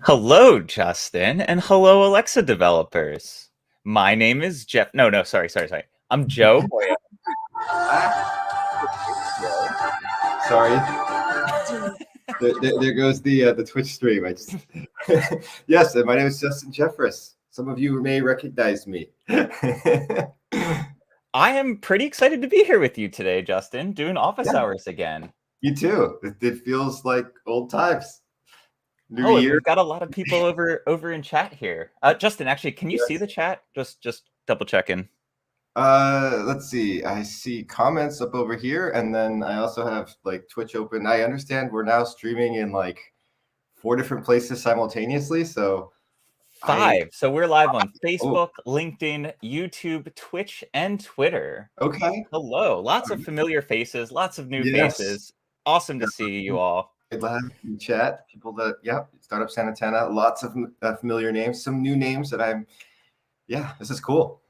Hello, Justin, and hello, Alexa developers. My name is Jeff. No, sorry. I'm Joe. Sorry. There goes the Twitch stream. Yes, my name is Justin Jeffress. Some of you may recognize me. I am pretty excited to be here with you today, Justin, doing office hours again. You too. It feels like old times. New year. We've got a lot of people over in chat here. Justin, actually, can you see the chat? Just double checking. Let's see. I see comments up over here, and then I also have like Twitch open. I understand we're now streaming in like 4 different places simultaneously. So 5. So we're live on Facebook, LinkedIn, YouTube, Twitch, and Twitter. Okay. Hello. Lots of familiar faces, lots of new faces. Awesome to see you all. In chat, people that, Startup Santana, lots of familiar names, some new names that this is cool.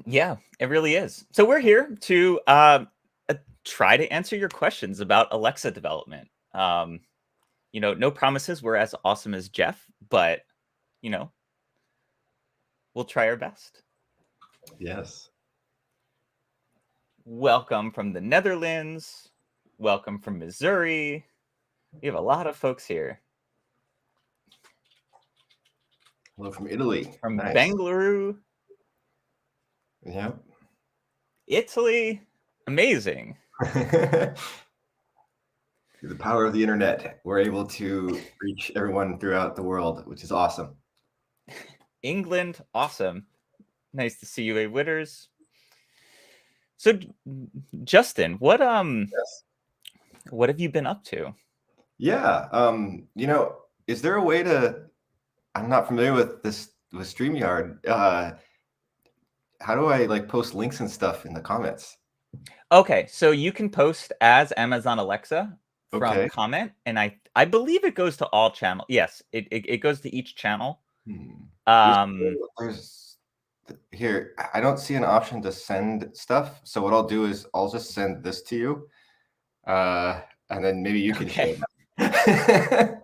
Yeah, it really is. So we're here to try to answer your questions about Alexa development. No promises we're as awesome as Jeff, but, we'll try our best. Yes. Welcome from the Netherlands. Welcome from Missouri. We have a lot of folks here. Hello from Italy. From Bengaluru. Yeah. Italy. Amazing. Through the power of the internet, we're able to reach everyone throughout the world, which is awesome. England, awesome. Nice to see you, A. Witters. So, Justin, what have you been up to? Yeah, is there a way to? I'm not familiar with this with StreamYard. How do I post links and stuff in the comments? Okay, so you can post as Amazon Alexa from comment, and I believe it goes to all channels. Yes, it goes to each channel. There's here. I don't see an option to send stuff. So what I'll do is I'll just send this to you, and then maybe you can share that.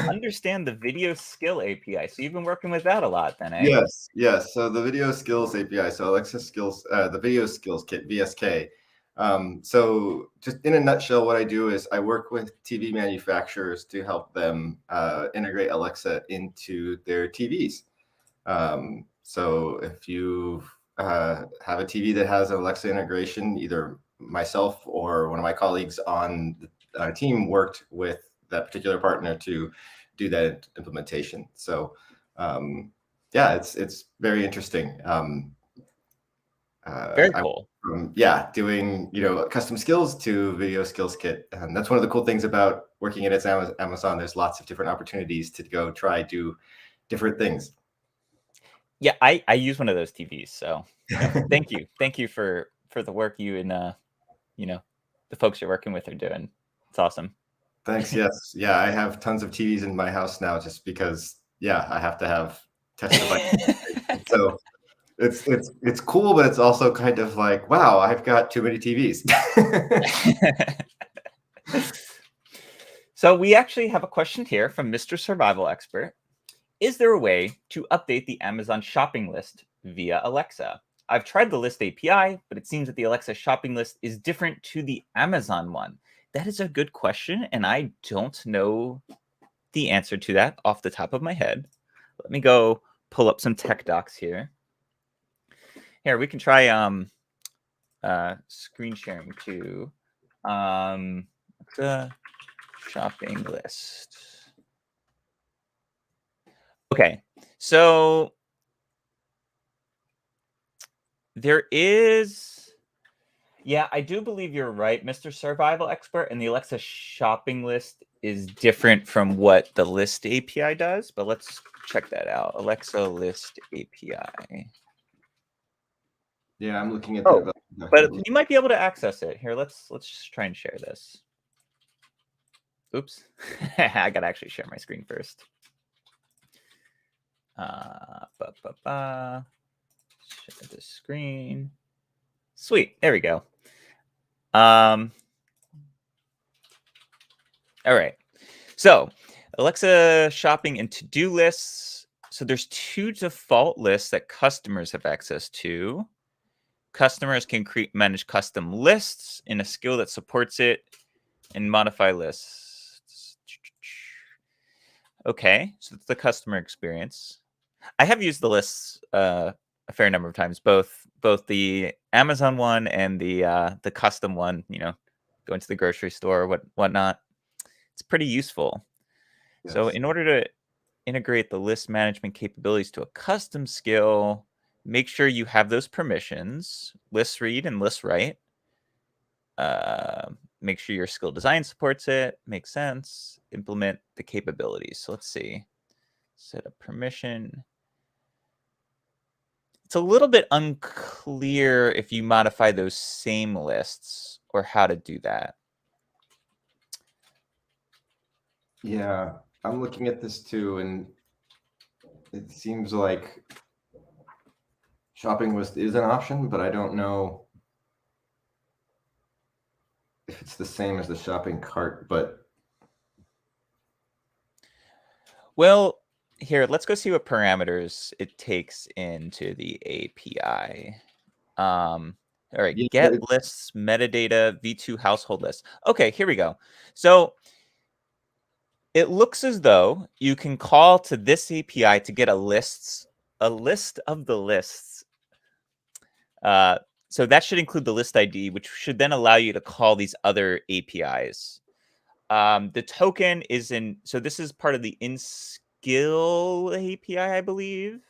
Understand the video skill API. So you've been working with that a lot, then, eh? Yes. So the video skills API. So Alexa skills, the video skills kit VSK. So just in a nutshell, what I do is I work with TV manufacturers to help them integrate Alexa into their TVs. So if you have a TV that has an Alexa integration, either myself or one of my colleagues on our team worked with that particular partner to do that implementation. So it's very interesting. Very cool. Doing custom skills to video skills kit, and that's one of the cool things about working at Amazon. There's lots of different opportunities to go try do different things. Yeah, I use one of those TVs, so thank you for the work you and the folks you're working with are doing. It's awesome. Thanks. Yes. Yeah, I have tons of TVs in my house now just because I have to have test devices. So it's cool, but it's also kind of like, wow, I've got too many TVs. So we actually have a question here from Mr. Survival Expert. Is there a way to update the Amazon shopping list via Alexa? I've tried the list API, but it seems that the Alexa shopping list is different to the Amazon one. That is a good question, and I don't know the answer to that off the top of my head. Let me go pull up some tech docs here. Here, we can try screen sharing too. The shopping list. Okay, so there is... Yeah, I do believe you're right, Mr. Survival Expert, and the Alexa shopping list is different from what the list API does, but let's check that out. Alexa list API. Yeah, I'm looking at but you might be able to access it. Here, let's just try and share this. Oops. I gotta actually share my screen first. Share the screen. Sweet. There we go. All right. So Alexa shopping and to-do lists. So there's 2 default lists that customers have access to. Customers can manage custom lists in a skill that supports it and modify lists. Okay, so it's the customer experience. I have used the lists a fair number of times, both the Amazon one and the custom one. Going to the grocery store, whatnot. It's pretty useful. Yes. So in order to integrate the list management capabilities to a custom skill, make sure you have those permissions: list read and list write. Make sure your skill design supports it. Makes sense. Implement the capabilities. So let's see. Set a permission. It's a little bit unclear if you modify those same lists or how to do that. Yeah, I'm looking at this too, and it seems like shopping list is an option, but I don't know if it's the same as the shopping cart. But Well, here, let's go see what parameters it takes into the API. All right, yeah, get lists, metadata, v2 household list. Okay, here we go. So it looks as though you can call to this API to get a list of the lists. So that should include the list ID, which should then allow you to call these other APIs. The token is so this is part of the in-skill API, I believe.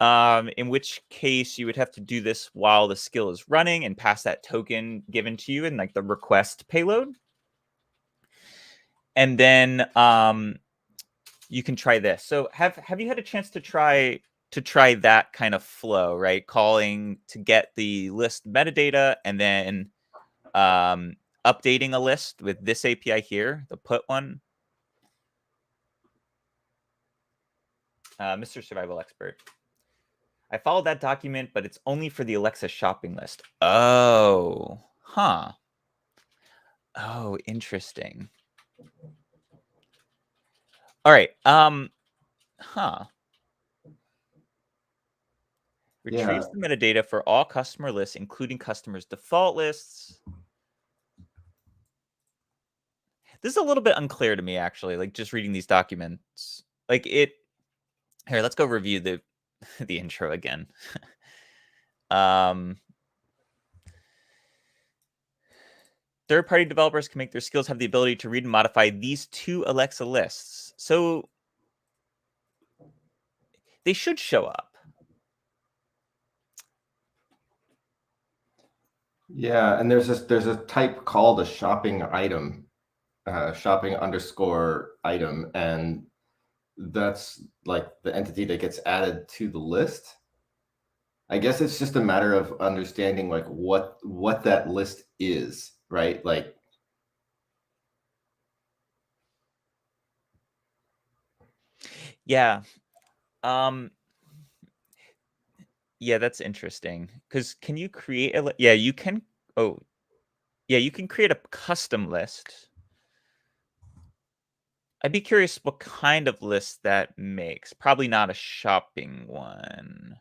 In which case you would have to do this while the skill is running and pass that token given to you in like the request payload. And then you can try this. So have you had a chance to try that kind of flow, right? Calling to get the list metadata and then updating a list with this API here, the put one. Mr. Survival Expert. I followed that document, but it's only for the Alexa shopping list. Oh, huh. Oh, interesting. All right. Huh. Retrieves the metadata for all customer lists, including customers' default lists. This is a little bit unclear to me, actually, like just reading these documents. Like here, let's go review the intro again. Third-party developers can make their skills have the ability to read and modify these 2 Alexa lists. So they should show up. Yeah, and there's a type called a shopping item, shopping underscore item, and that's like the entity that gets added to the list. I guess it's just a matter of understanding like what that list is, right? Like, yeah. Yeah, that's interesting. Because can you create a yeah, you can you can create a custom list. I'd be curious what kind of list that makes. Probably not a shopping one.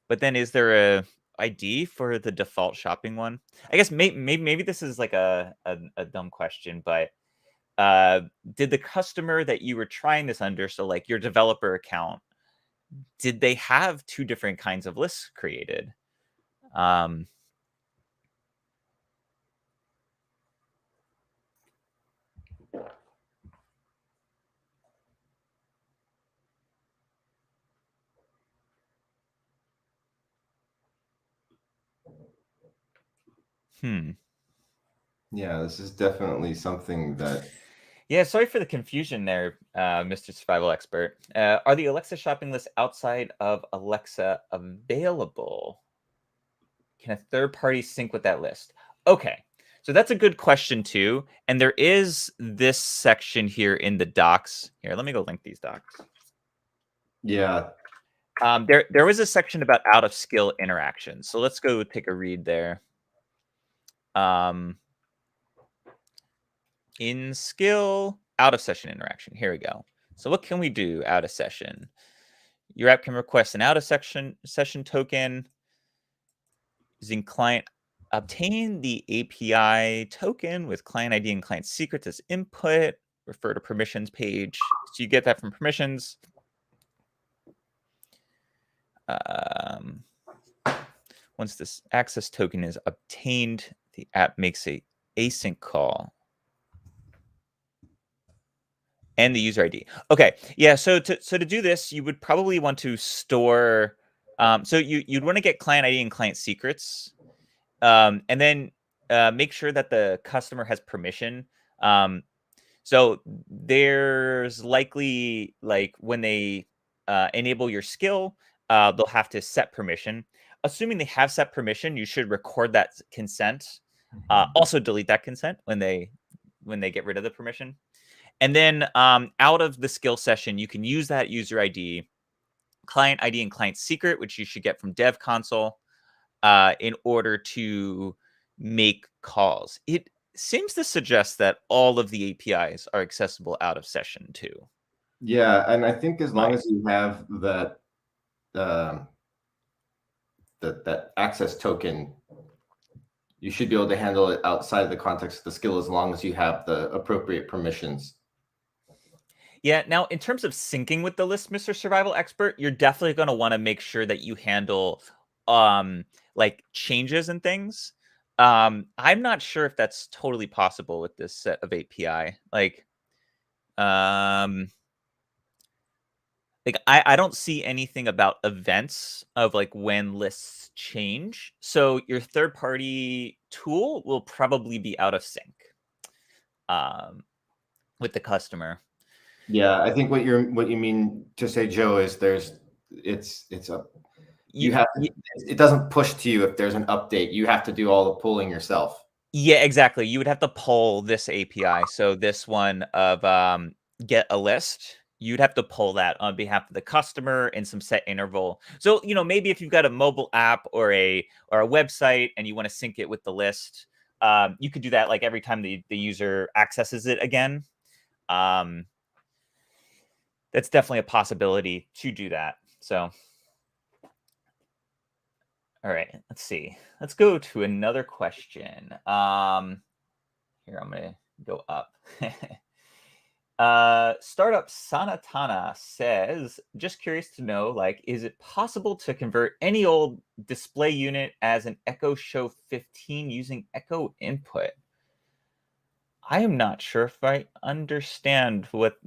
But then is there a ID for the default shopping one? I guess maybe this is like a dumb question, but did the customer that you were trying this under, so like your developer account, did they have 2 different kinds of lists created? yeah, this is definitely something that. Yeah, sorry for the confusion there, Mr. Survival Expert. Are the Alexa shopping lists outside of Alexa available? Can a third party sync with that list? Okay, so that's a good question too. And there is this section here in the docs. Here, let me go link these docs. Yeah. There was a section about out of skill interactions. So let's go take a read there. In skill, out of session interaction. Here we go. So what can we do out of session? Your app can request an out of session token using client. Obtain the API token with client ID and client secrets as input. Refer to permissions page. So you get that from permissions. Once this access token is obtained, the app makes a async call and the user ID. Okay, yeah. So to do this, you would probably want to store. So you'd want to get client ID and client secrets, and then make sure that the customer has permission. So there's likely, like, when they enable your skill, they'll have to set permission. Assuming they have set permission, you should record that consent. Also delete that consent when they get rid of the permission. And then out of the skill session, you can use that user ID, client ID, and client secret, which you should get from dev console, in order to make calls. It seems to suggest that all of the APIs are accessible out of session too. Yeah, and I think as long as you have that that access token, you should be able to handle it outside of the context of the skill as long as you have the appropriate permissions. Yeah, now in terms of syncing with the list, Mr. Survival Expert, you're definitely going to want to make sure that you handle like changes and things. I'm not sure if that's totally possible with this set of API. I don't see anything about events of like when lists change. So your third party tool will probably be out of sync with the customer. Yeah, I think what you mean to say, Joe, is it doesn't push to you if there's an update. You have to do all the pulling yourself. Yeah, exactly. You would have to pull this API. So this one of get a list, you'd have to pull that on behalf of the customer in some set interval. So, maybe if you've got a mobile app or a website and you want to sync it with the list, you could do that like every time the user accesses it again. That's definitely a possibility to do that. So, all right, let's see. Let's go to another question. Here, I'm going to go up. Startup Sanatana says, just curious to know, like, is it possible to convert any old display unit as an Echo Show 15 using Echo input? I am not sure if I understand what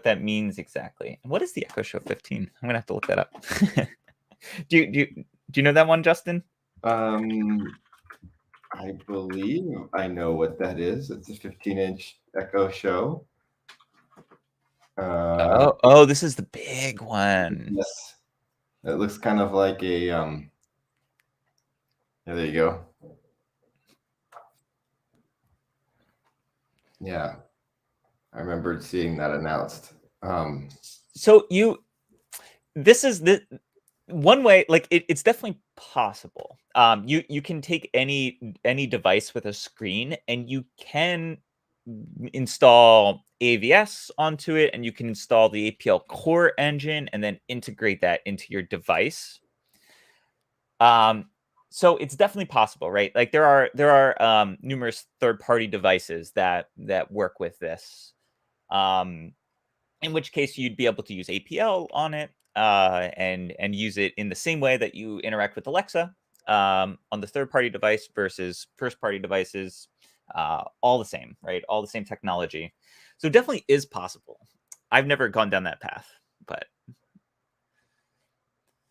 that means exactly. What is the Echo Show 15? I'm gonna have to look that up. Do you know that one, Justin? I believe I know what that is. It's a 15-inch Echo Show. This is the big one. Yes, it looks kind of like a yeah, there you go. Yeah, I remembered seeing that announced. So this is the one way, like it's definitely possible. You can take any device with a screen and you can install AVS onto it, and you can install the APL core engine and then integrate that into your device. So it's definitely possible, right? Like there are numerous third-party devices that work with this. In which case you'd be able to use APL on it and use it in the same way that you interact with Alexa on the third-party device versus first-party devices. All the same, right? All the same technology. So it definitely is possible. I've never gone down that path, but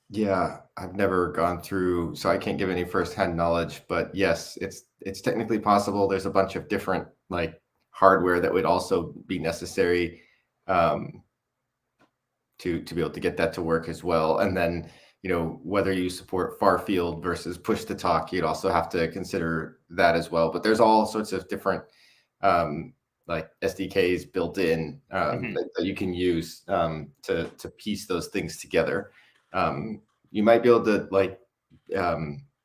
yeah, I've never gone through, so I can't give any firsthand knowledge. But yes, it's technically possible. There's a bunch of different like hardware that would also be necessary to be able to get that to work as well. And then whether you support far field versus push to talk, you'd also have to consider that as well. But there's all sorts of different like SDKs built in that you can use to piece those things together. You might be able to like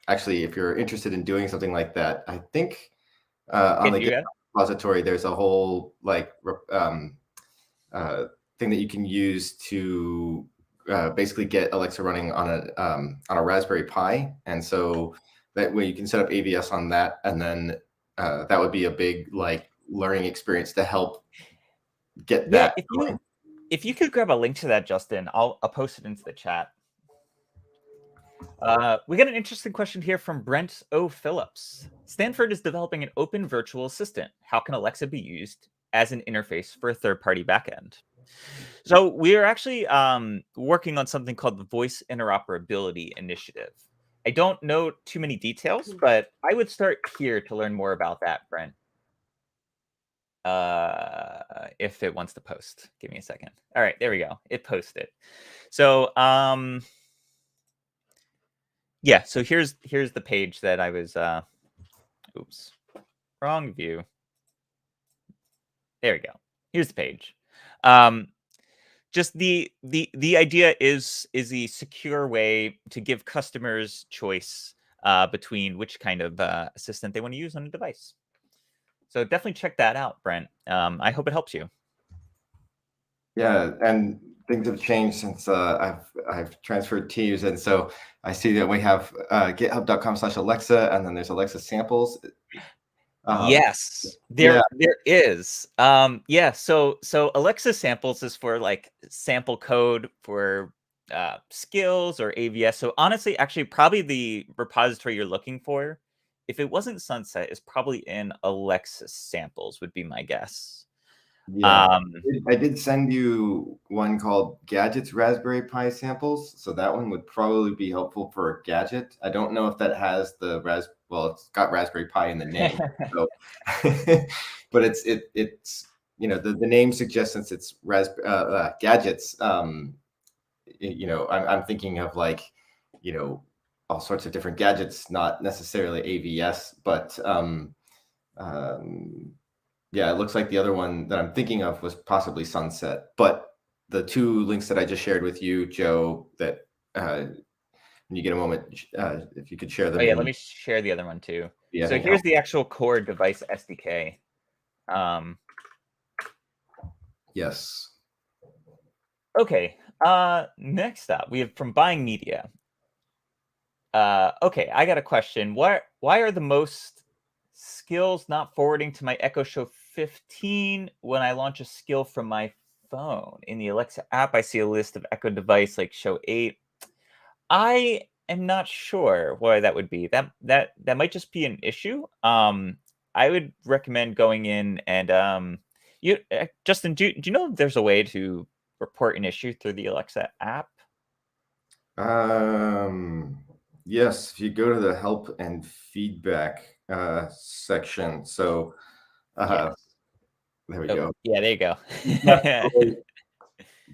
actually, if you're interested in doing something like that, I think on the repository, there's a whole like thing that you can use to basically get Alexa running on a Raspberry Pi, and so that way you can set up AVS on that, and then that would be a big like learning experience to help get that. If you could grab a link to that, Justin, I'll post it into the chat. We got an interesting question here from Brent O. Phillips. Stanford is developing an open virtual assistant. How can Alexa be used as an interface for a third-party backend? So we are actually working on something called the Voice Interoperability Initiative. I don't know too many details, but I would start here to learn more about that, Brent. If it wants to post. Give me a second. All right, there we go. It posted. So yeah, so here's the page that I was oops, wrong view. There we go. Here's the page. Just the idea is a secure way to give customers choice between which kind of assistant they want to use on a device. So definitely check that out, Brent. I hope it helps you. Yeah, and things have changed since I've transferred teams, and so I see that we have github.com/Alexa, and then there's Alexa samples. Yes, there is. Yeah, so Alexa samples is for like sample code for skills or AVS. So honestly, actually, probably the repository you're looking for, if it wasn't Sunset, is probably in Alexa samples, would be my guess. Yeah, I did send you one called Gadgets Raspberry Pi samples, so that one would probably be helpful for a gadget. I don't know if that has the well, it's got Raspberry Pi in the name, so but it's you know the name suggests since it's gadgets. You know, I'm thinking of like you know all sorts of different gadgets, not necessarily AVS, but yeah, it looks like the other one that I'm thinking of was possibly Sunset. But the two links that I just shared with you, Joe, that when you get a moment, if you could share them. Oh yeah, let me share the other one too. Yeah, so here's the actual core device SDK. Yes. Okay. Next up, we have from Buying Media. Okay, I got a question. Why are the most skills not forwarding to my Echo Show 15 when I launch a skill from my phone? In the Alexa app, I see a list of Echo device like Show 8. I am not sure why that would be. That might just be an issue. I would recommend going in and Justin, do you know if there's a way to report an issue through the Alexa app? Yes, if you go to the help and feedback section. So Yes. there we go. Yeah, there you go.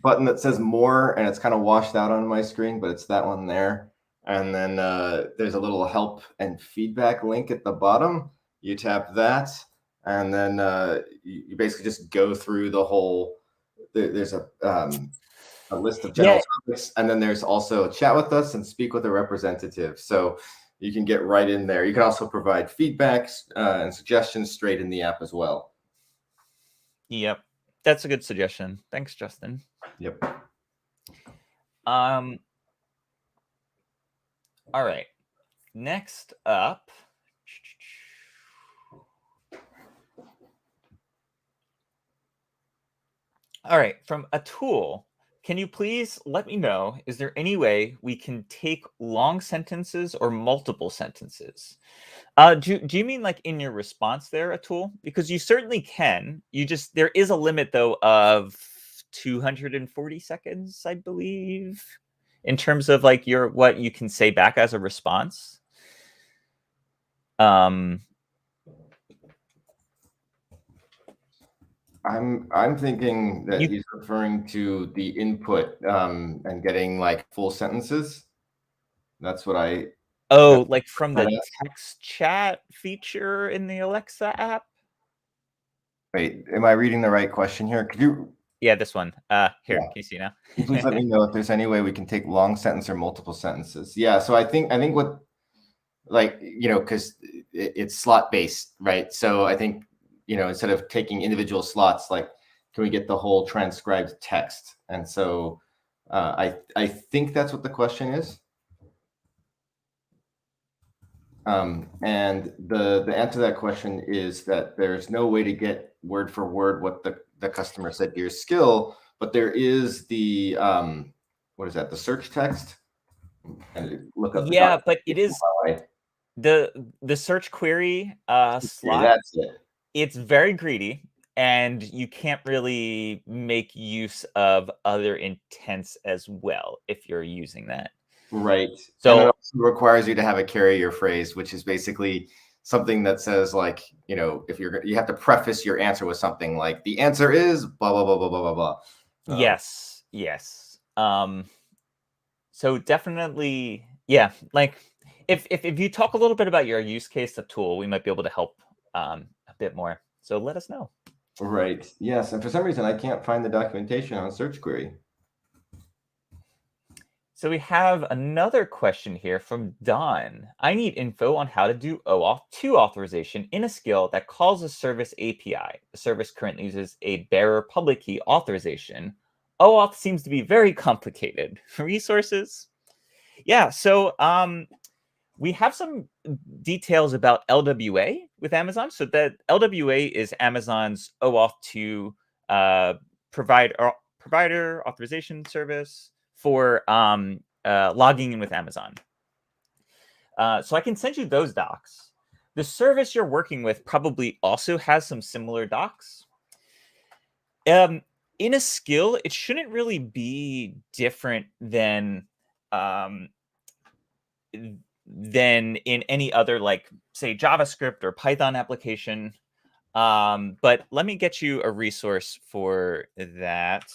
Button that says more, and it's kind of washed out on my screen, but it's that one there. And then there's a little help and feedback link at the bottom. You tap that, and then you basically just go through the whole. There's a list of general topics, and then there's also chat with us and speak with a representative. So you can get right in there. You can also provide feedbacks and suggestions straight in the app as well. Yep, that's a good suggestion. Thanks, Justin. Yep. All right. Next up. All right, from a tool. Can you please let me know, is there any way we can take long sentences or multiple sentences? Do you mean like in your response there, a tool? Because you certainly can. There is a limit though of 240 seconds, I believe, in terms of like what you can say back as a response. I'm thinking that he's referring to the input and getting like full sentences. That's what I. Oh, like from the text chat feature in the Alexa app? Wait, am I reading the right question here? Could you? Yeah, this one. Here, can you see now? Please let me know if there's any way we can take long sentence or multiple sentences. Yeah, so I think what, like, you know, because it's slot based, right? So I think instead of taking individual slots, like, can we get the whole transcribed text? And so I think that's what the question is. And the answer to that question is that there's no way to get word for word what the customer said to your skill, but there is the what is that? The search text. And look up Yeah, but it is the search query slot. That's it. It's very greedy, and you can't really make use of other intents as well if you're using that. Right. So and it also requires you to have a carrier phrase, which is basically something that says, like, if you have to preface your answer with something like, the answer is blah blah blah blah blah blah blah. yes. So definitely, yeah. Like if you talk a little bit about your use case of tool, we might be able to help a bit more. So let us know. Right. Yes. And for some reason, I can't find the documentation on search query. So we have another question here from Don. I need info on how to do OAuth 2 authorization in a skill that calls a service API. The service currently uses a bearer public key authorization. OAuth seems to be very complicated. Resources? Yeah, so we have some details about LWA with Amazon. So that LWA is Amazon's OAuth 2 provider authorization service for logging in with Amazon. So I can send you those docs. The service you're working with probably also has some similar docs. In a skill, it shouldn't really be different than in any other, like, say, JavaScript or Python application. But let me get you a resource for that.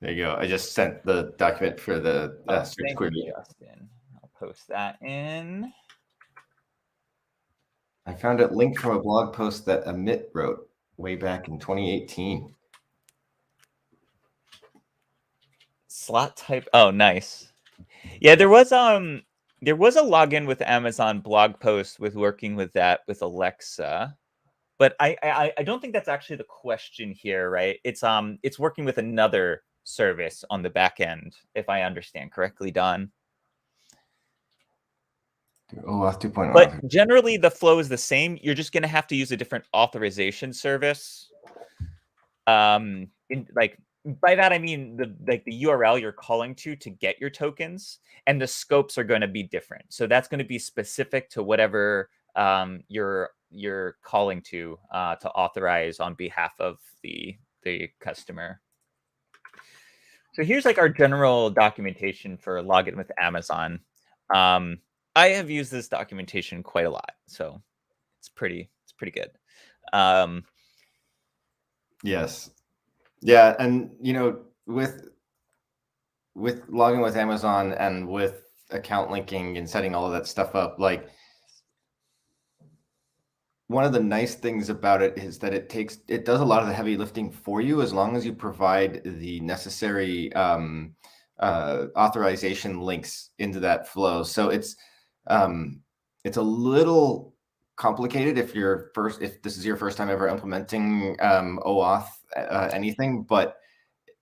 There you go. I just sent the document for the search query. Justin. I'll post that in. I found it linked from a blog post that Amit wrote way back in 2018. Slot type. Oh, nice. Yeah, there was a login with Amazon blog post with working with that with Alexa. But I don't think that's actually the question here, right? It's working with another service on the back end, if I understand correctly, Don. OAuth 2.0. But generally, the flow is the same. You're just going to have to use a different authorization service. Like, by that I mean the URL you're calling to get your tokens, and the scopes are going to be different. So that's going to be specific to whatever you're calling to authorize on behalf of the customer. So here's like our general documentation for login with Amazon. I have used this documentation quite a lot, so it's pretty good. Yes. Yeah, and with logging with Amazon and with account linking and setting all of that stuff up, like, one of the nice things about it is that it does a lot of the heavy lifting for you, as long as you provide the necessary authorization links into that flow. So it's a little complicated if this is your first time ever implementing OAuth anything, but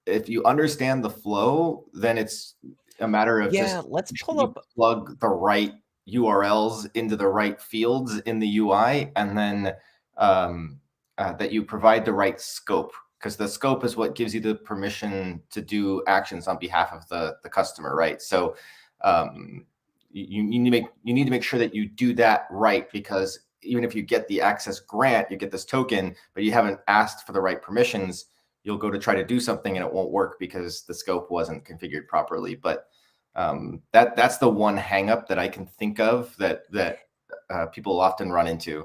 if you understand the flow, then it's a matter of let's pull up, plug the right URLs into the right fields in the UI, and then that you provide the right scope, because the scope is what gives you the permission to do actions on behalf of the customer, right? So you need to make sure that you do that right, because even if you get the access grant, you get this token, but you haven't asked for the right permissions, you'll go to try to do something and it won't work because the scope wasn't configured properly. But that's the one hang-up that I can think of that people often run into.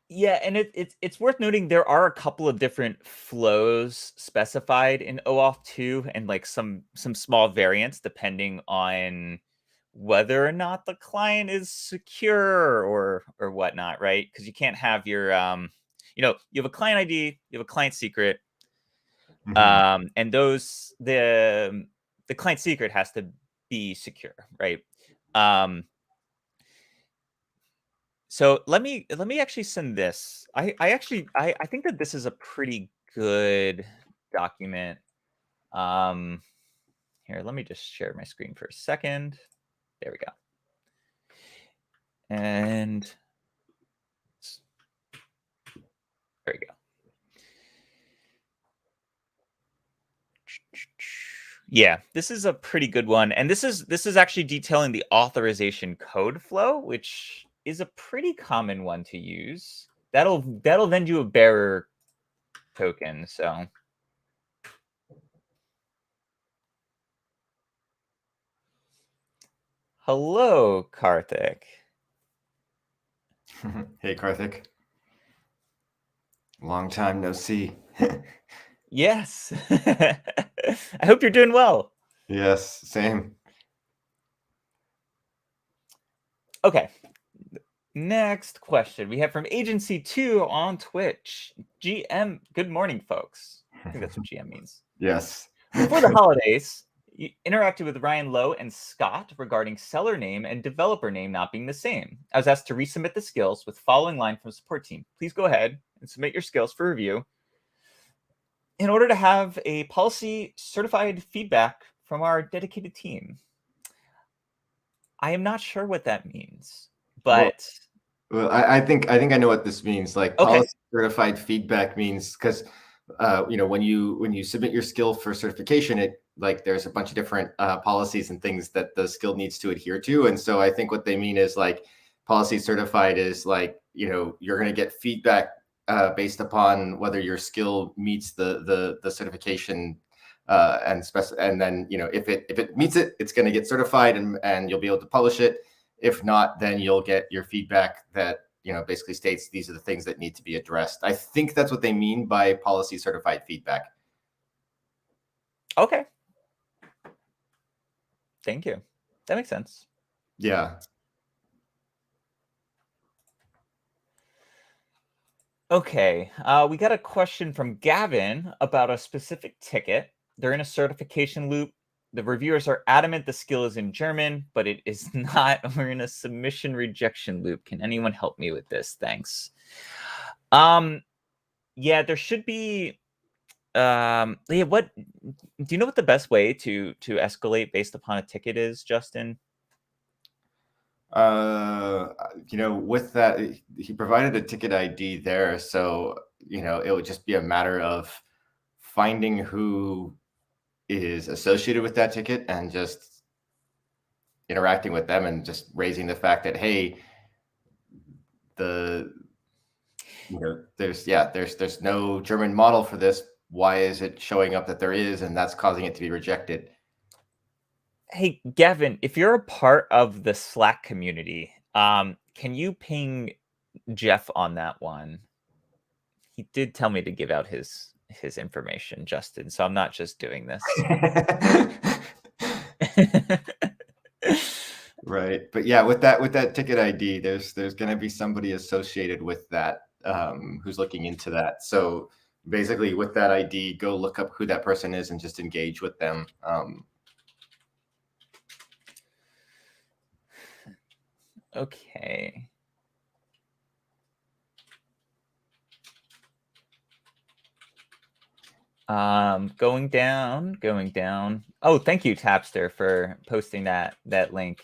Yeah, and it's worth noting there are a couple of different flows specified in OAuth 2, and like some small variants depending on whether or not the client is secure or whatnot, right? Because you can't have your you have a client ID, you have a client secret, and those the client secret has to be secure, right? So let me actually send this. I think that this is a pretty good document. Here, let me just share my screen for a second. There we go. And there we go. Yeah, this is a pretty good one, and this is actually detailing the authorization code flow, which is a pretty common one to use. That'll lend you a bearer token. So hello, Karthik. Hey, Karthik. Long time no see. Yes. I hope you're doing well. Yes, same. Okay. Next question we have from Agency 2 on Twitch. GM, good morning, folks. I think that's what GM means. Yes. Before the holidays, you interacted with Ryan Lowe and Scott regarding seller name and developer name not being the same. I was asked to resubmit the skills with following line from support team. Please go ahead and submit your skills for review in order to have a policy certified feedback from our dedicated team. I am not sure what that means, but well, I think I know what this means. Like okay. policy certified feedback means because when you submit your skill for certification, it like there's a bunch of different policies and things that the skill needs to adhere to. And so I think what they mean is like policy certified is like, you're going to get feedback based upon whether your skill meets the certification and then if it meets it, it's going to get certified and you'll be able to publish it. If not, then you'll get your feedback that basically states these are the things that need to be addressed. I think that's what they mean by policy certified feedback. Okay. Thank you. That makes sense. Yeah. Okay. We got a question from Gavin about a specific ticket. They're in a certification loop. The reviewers are adamant the skill is in German, but it is not. We're in a submission rejection loop. Can anyone help me with this? Thanks. Yeah, there should be. What do you know what the best way to escalate based upon a ticket is, Justin? With that, he provided a ticket ID there, so it would just be a matter of finding who is associated with that ticket and just interacting with them and just raising the fact that, hey, there's no German model for this. Why is it showing up that there is, and that's causing it to be rejected? Hey, Gavin, if you're a part of the Slack community, can you ping Jeff on that one? He did tell me to give out his information, Justin, so I'm not just doing this. Right. But yeah, with that ticket ID, there's going to be somebody associated with that who's looking into that. So basically with that ID, go look up who that person is and just engage with them. Okay. Going down. Oh, thank you, Tapster, for posting that link.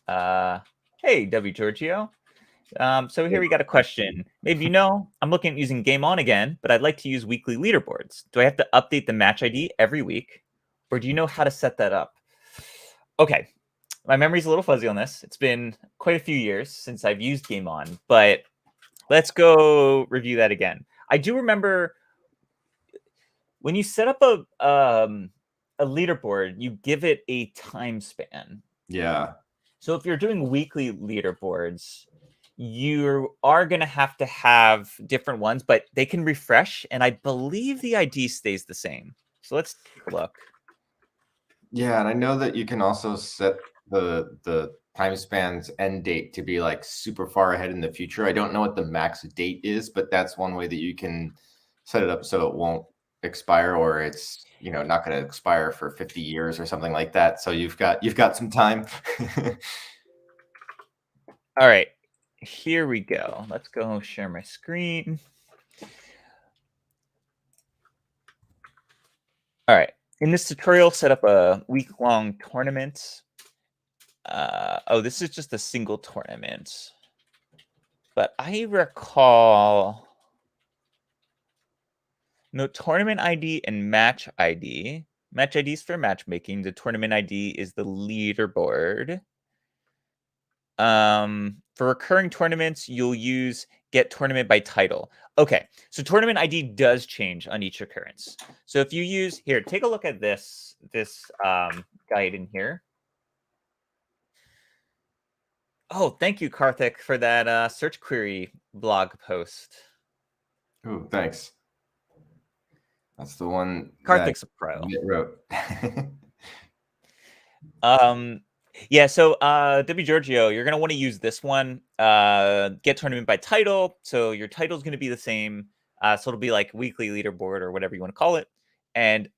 Hey, W. Giorgio. So here we got a question. Maybe I'm looking at using Game On again, but I'd like to use weekly leaderboards. Do I have to update the match ID every week, or do you know how to set that up? Okay, my memory's a little fuzzy on this. It's been quite a few years since I've used Game On, but let's go review that again. I do remember when you set up a leaderboard, you give it a time span. Yeah. So if you're doing weekly leaderboards, you are going to have different ones, but they can refresh, and I believe the ID stays the same. So let's take a look. Yeah, and I know that you can also set the time span's end date to be like super far ahead in the future. I don't know what the max date is, but that's one way that you can set it up so it won't expire, or it's not going to expire for 50 years or something like that. So you've got some time. All right, here we go. Let's go share my screen. All right, in this tutorial, set up a week-long tournament. Oh, this is just a single tournament. But I recall no tournament ID and match ID. Match ID is for matchmaking. The tournament ID is the leaderboard. For recurring tournaments, you'll use get tournament by title. Okay, so tournament ID does change on each occurrence. So if you use here, take a look at this guide in here. Oh, thank you, Karthik, for that search query blog post. Oh, thanks. That's the one Karthik's a pro. Mitt wrote. Yeah, so W Giorgio, you're gonna want to use this one. Get tournament by title. So your title is gonna be the same. So it'll be like weekly leaderboard or whatever you want to call it. And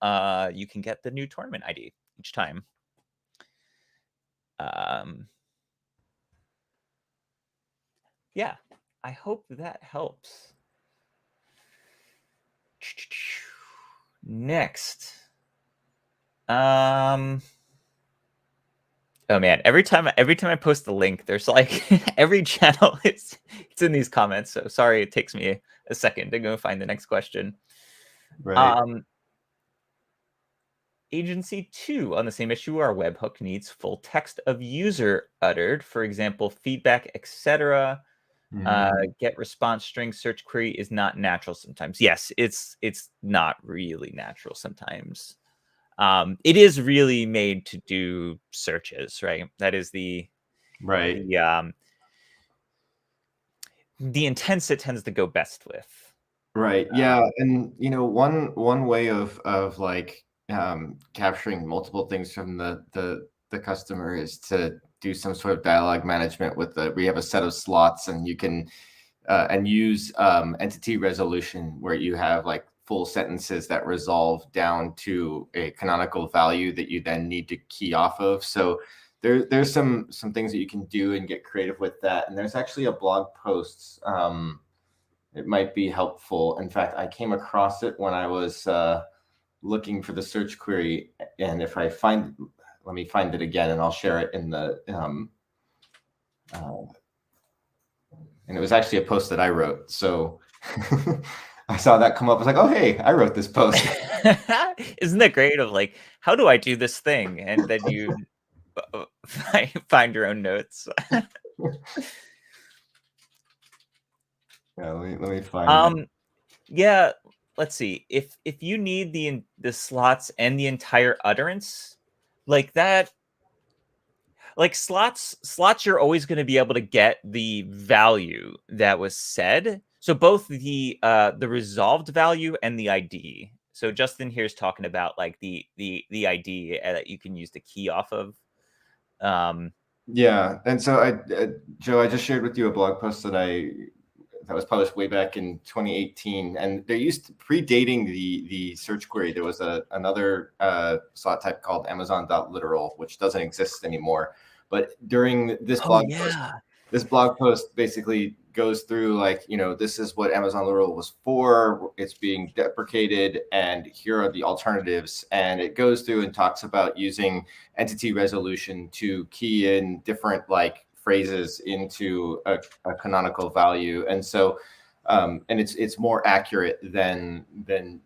you can get the new tournament ID each time. Yeah, I hope that helps. Next. Oh man, every time I post the link, there's like every channel it's in these comments. So sorry, it takes me a second to go find the next question. Right. Agency 2 on the same issue, our webhook needs full text of user uttered, for example, feedback, etc. Get response string search query is not natural sometimes. Yes, it's not really natural sometimes. It is really made to do searches, right? That is the intents it tends to go best with. Right. Yeah, and one way of like capturing multiple things from the customer is to do some sort of dialogue management with we have a set of slots, and you can and use entity resolution, where you have like full sentences that resolve down to a canonical value that you then need to key off of. So there's some things that you can do and get creative with that. And there's actually a blog post. It might be helpful. In fact, I came across it when I was looking for the search query. And if I let me find it again, and I'll share it in the and it was actually a post that I wrote. So I saw that come up. I was like, oh, hey, I wrote this post. Isn't that great? Of like, how do I do this thing? And then you find your own notes. Yeah, let me find that. Yeah, let's see. If you need the slots and the entire utterance, like that, like slots, you're always going to be able to get the value that was said. So both the resolved value and the ID. So Justin here's talking about like the ID that you can use to key off of. Yeah, and so Joe, I just shared with you a blog post that was published way back in 2018, and there predating the search query, there was another slot type called Amazon.literal, which doesn't exist anymore. But during this this blog post basically goes through like, this is what Amazon literal was for. It's being deprecated, and here are the alternatives. And it goes through and talks about using entity resolution to key in different like phrases into a canonical value. And so and it's more accurate than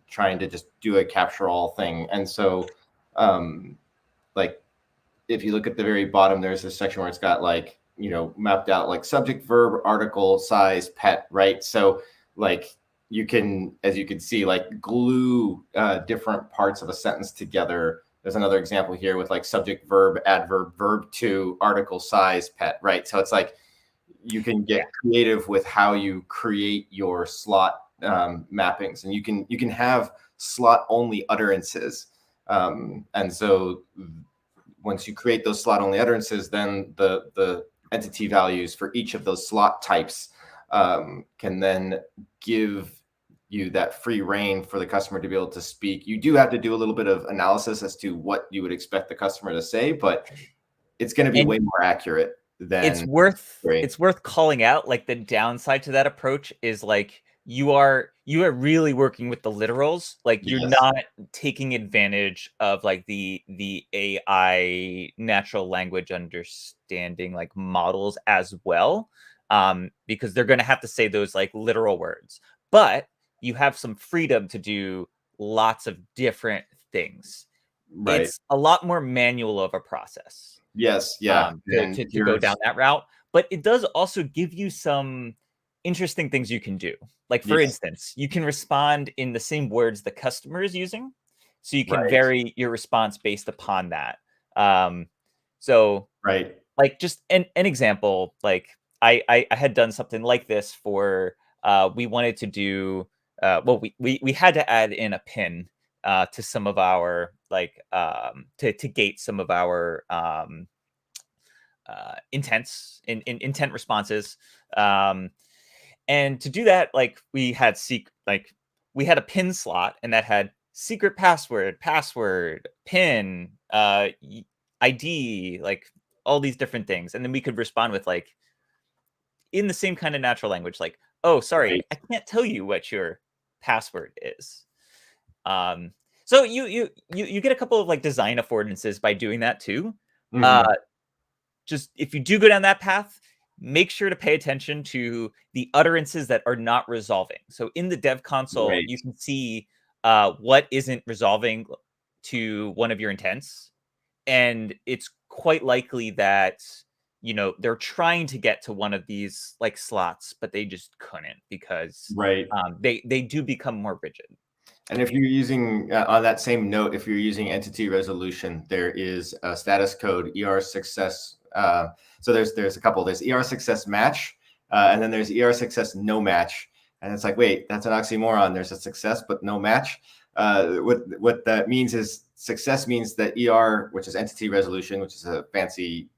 trying to just do a capture all thing. And so like if you look at the very bottom, there's this section where it's got like, mapped out like subject, verb, article, size, pet, right? So like you can, as you can see, like glue different parts of a sentence together. There's another example here with like subject, verb, adverb, verb to, article, size, pet, right? So it's like you can get creative with how you create your slot mappings, and you can have slot only utterances. And so once you create those slot only utterances, then the entity values for each of those slot types can then give you that free reign for the customer to be able to speak. You do have to do a little bit of analysis as to what you would expect the customer to say, but it's going to be way more accurate then great. It's worth calling out, like, the downside to that approach is, like, you are really working with the literals, like, you're Yes. not taking advantage of, like, the AI natural language understanding, like, models as well, because they're gonna have to say those, like, literal words, but you have some freedom to do lots of different things. Right. It's a lot more manual of a process, Yes. Yeah. And to go down that route, but it does also give you some interesting things you can do. Like, for yes. instance, you can respond in the same words the customer is using, so you can Right. vary your response based upon that. Um, so, Right. like, just an example, like, I had done something like this for, we wanted to do, well, we had to add in a pin, to some of our, like, to gate some of our, in intent responses. Um, and to do that, like, we had a pin slot, and that had secret password, pin, ID, like, all these different things, and then we could respond with, like, in the same kind of natural language, like, "Oh, sorry, Right. I can't tell you what your password is." Um, so you get a couple of, like, design affordances by doing that too. Uh, Mhm. just if you do go down that path, make sure to pay attention to the utterances that are not resolving. So in the dev console, Right. you can see, what isn't resolving to one of your intents, and it's quite likely that, they're trying to get to one of these, like, slots, but they just couldn't because, Right. they do become more rigid. And if you're using, on that same note, if you're using entity resolution, there is a status code ER success. So there's a couple. There's ER success match, and then there's ER success no match. And it's like, wait, that's an oxymoron. There's a success but no match. What that means is success means that ER, which is entity resolution, which is a fancy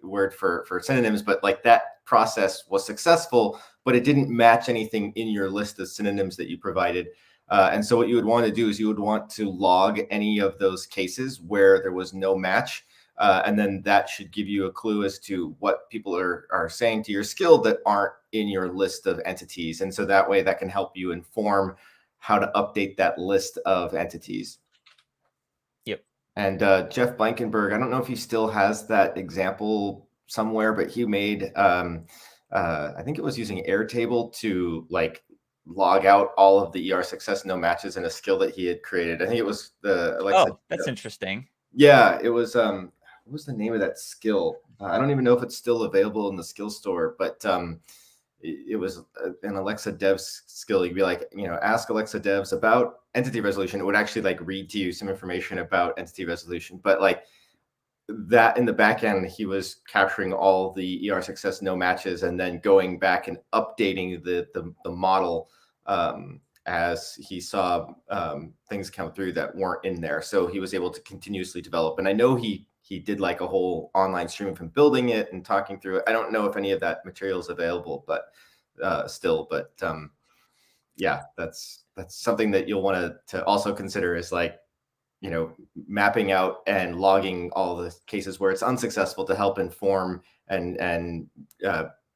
word for synonyms, but like that process was successful, but it didn't match anything in your list of synonyms that you provided. And so what you would want to do is you would want to log any of those cases where there was no match. And then that should give you a clue as to what people are saying to your skill that aren't in your list of entities. And so that way that can help you inform how to update that list of entities. Yep. And Jeff Blankenberg, I don't know if he still has that example somewhere, but he made, I think it was using Airtable to like log out all of the ER success no matches in a skill that he had created. I think it was the Alexa. Oh, that's interesting. Yeah, it was. What was the name of that skill? I don't even know if it's still available in the skill store, but it was an Alexa devs skill. You'd be like, ask Alexa devs about entity resolution. It would actually like read to you some information about entity resolution, but like that in the back end, he was capturing all the ER success no matches and then going back and updating the model as he saw things come through that weren't in there. So he was able to continuously develop. And I know he did like a whole online stream of him building it and talking through it. I don't know if any of that material is available, but still, but yeah, that's something that you'll want to also consider is like, mapping out and logging all the cases where it's unsuccessful to help inform and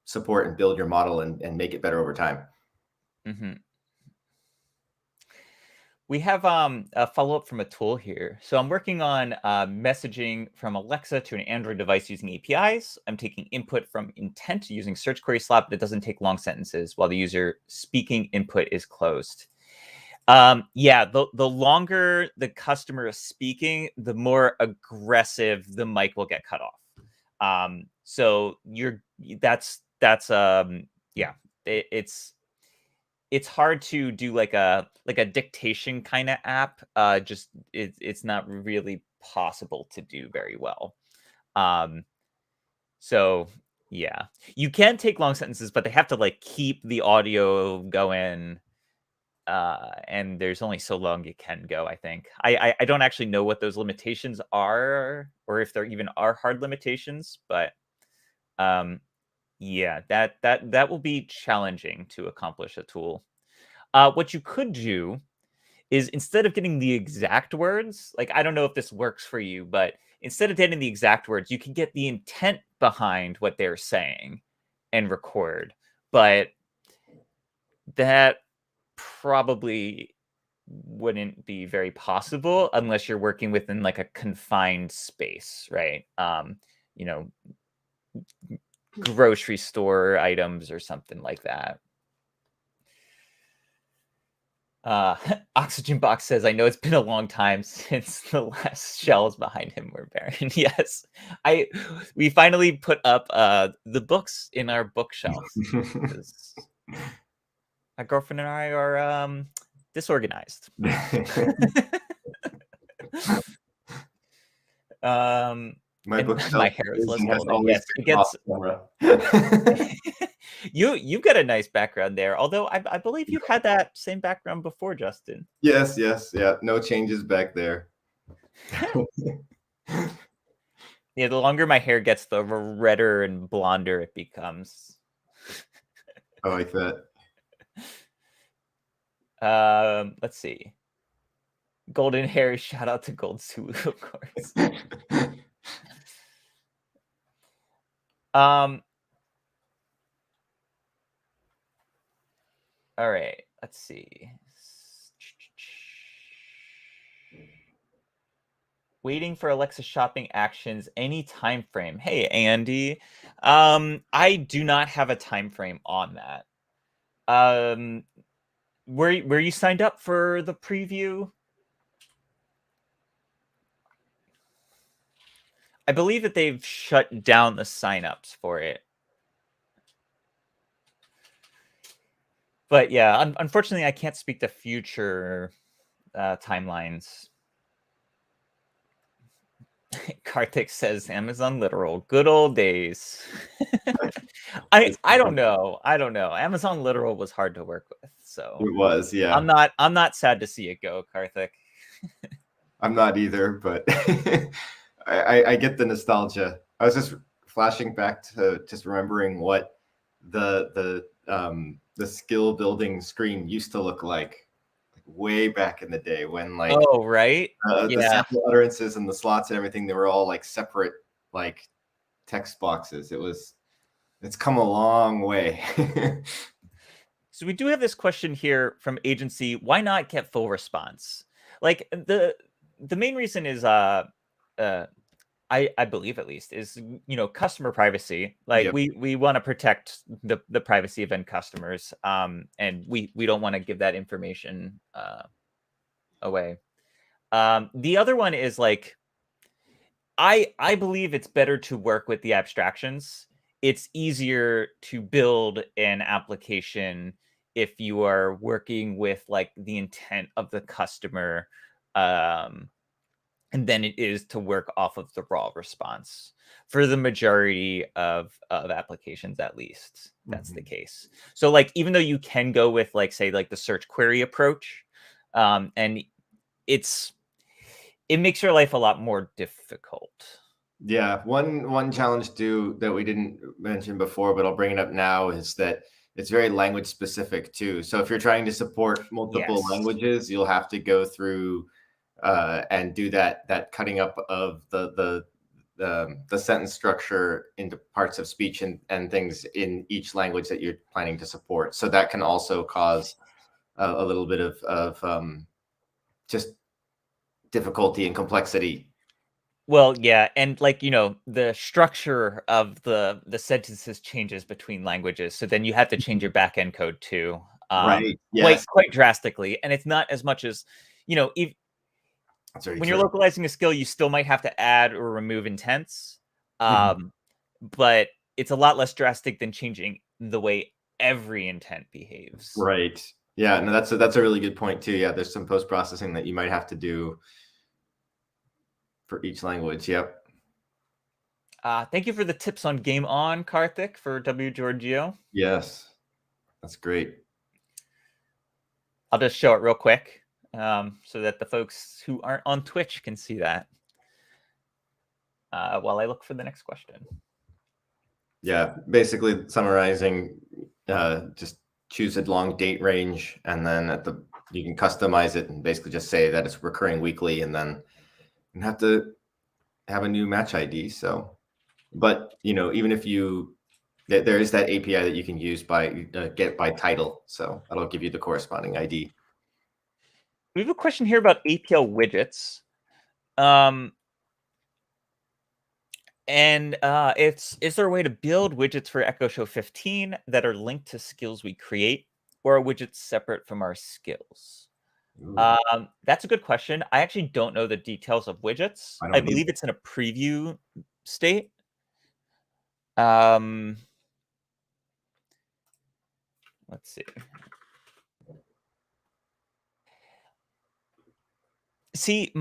support and build your model and make it better over time. Hmm. We have a follow-up from a tool here. So I'm working on messaging from Alexa to an Android device using APIs. I'm taking input from intent using search query slot, but it doesn't take long sentences while the user speaking input is closed. Yeah, the longer the customer is speaking, the more aggressive the mic will get cut off. So yeah, it's hard to do like a dictation kind of app. Just it's not really possible to do very well. Um, so yeah, you can take long sentences, but they have to like keep the audio going. And there's only so long it can go. I think I don't actually know what those limitations are, or if there even are hard limitations. But um, yeah, that will be challenging to accomplish a tool. What you could do is instead of getting the exact words, like I don't know if this works for you, but instead of getting the exact words, you can get the intent behind what they're saying and record. But that probably wouldn't be very possible unless you're working within like a confined space, right? You know, grocery store items or something like that. Oxygen Box says, I know it's been a long time since the last shelves behind him were barren. Yes. We finally put up the books in our bookshelf. My girlfriend and I are disorganized. My bookshelf my hair is less has holding. always Yes, it been off gets camera. you've got a nice background there. Although I believe you had that same background before, Justin. Yes, yeah. No changes back there. Yeah, the longer my hair gets, the redder and blonder it becomes. I like that. Let's see. Golden hair, shout out to Gold Sulu, of course. All right, let's see. Waiting for Alexa shopping actions, any time frame. Hey, Andy. I do not have a time frame on that. Were you signed up for the preview? I believe that they've shut down the signups for it. But yeah, unfortunately, I can't speak to future timelines. Karthik says Amazon literal, good old days. I don't know. Amazon literal was hard to work with, so It was, yeah. I'm not sad to see it go, Karthik. I'm not either, but I get the nostalgia. I was just flashing back to just remembering what the skill building screen used to look like way back in the day when like right, the sample utterances and the slots and everything, they were all like separate like text boxes. It's come a long way. So we do have this question here from agency. Why not get full response? Like the main reason is I believe at least is, you know, customer privacy. Like Yep. we want to protect the privacy of end customers, and we don't want to give that information away. The other one is like I believe it's better to work with the abstractions. It's easier to build an application if you are working with like the intent of the customer, and then it is to work off of the raw response for the majority of applications. At least that's the case. So like even though you can go with like say like the search query approach, and it makes your life a lot more difficult. Yeah, one challenge too that we didn't mention before, but I'll bring it up now, is that it's very language specific too. So if you're trying to support multiple languages, you'll have to go through and do that cutting up of the sentence structure into parts of speech and things in each language that you're planning to support. So that can also cause a little bit of just difficulty and complexity. Well, yeah, and like, you know, the structure of the sentences changes between languages, so then you have to change your backend code too, Right. Yes. quite drastically. And it's not as much as, you know, if when you're localizing a skill, you still might have to add or remove intents, but it's a lot less drastic than changing the way every intent behaves. Right. Yeah. No, that's a really good point too. Yeah, there's some post processing that you might have to do for each language. Yep. Thank you for the tips on Game On, Karthik, for W. Giorgio. Yes, that's great. I'll just show it real quick so that the folks who aren't on Twitch can see that while I look for the next question. Yeah, basically summarizing, just choose a long date range, and then you can customize it and basically just say that it's recurring weekly, and then you have to have a new match ID. So, but even if there is that API that you can use by get by title. So that'll give you the corresponding ID. We have a question here about APL widgets. And is there a way to build widgets for Echo Show 15 that are linked to skills we create, or are widgets separate from our skills? That's a good question. I actually don't know the details of widgets. I I don't believe either. it's in a preview state. Let's see. See,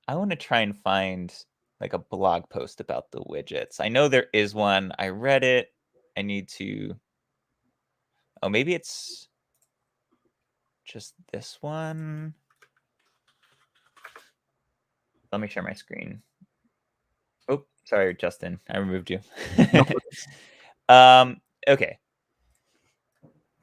I want to try and find like a blog post about the widgets. I know there is one. I read it. I need to. Oh, maybe it's just this one. Let me share my screen. Oh, sorry, Justin. I removed you. Okay.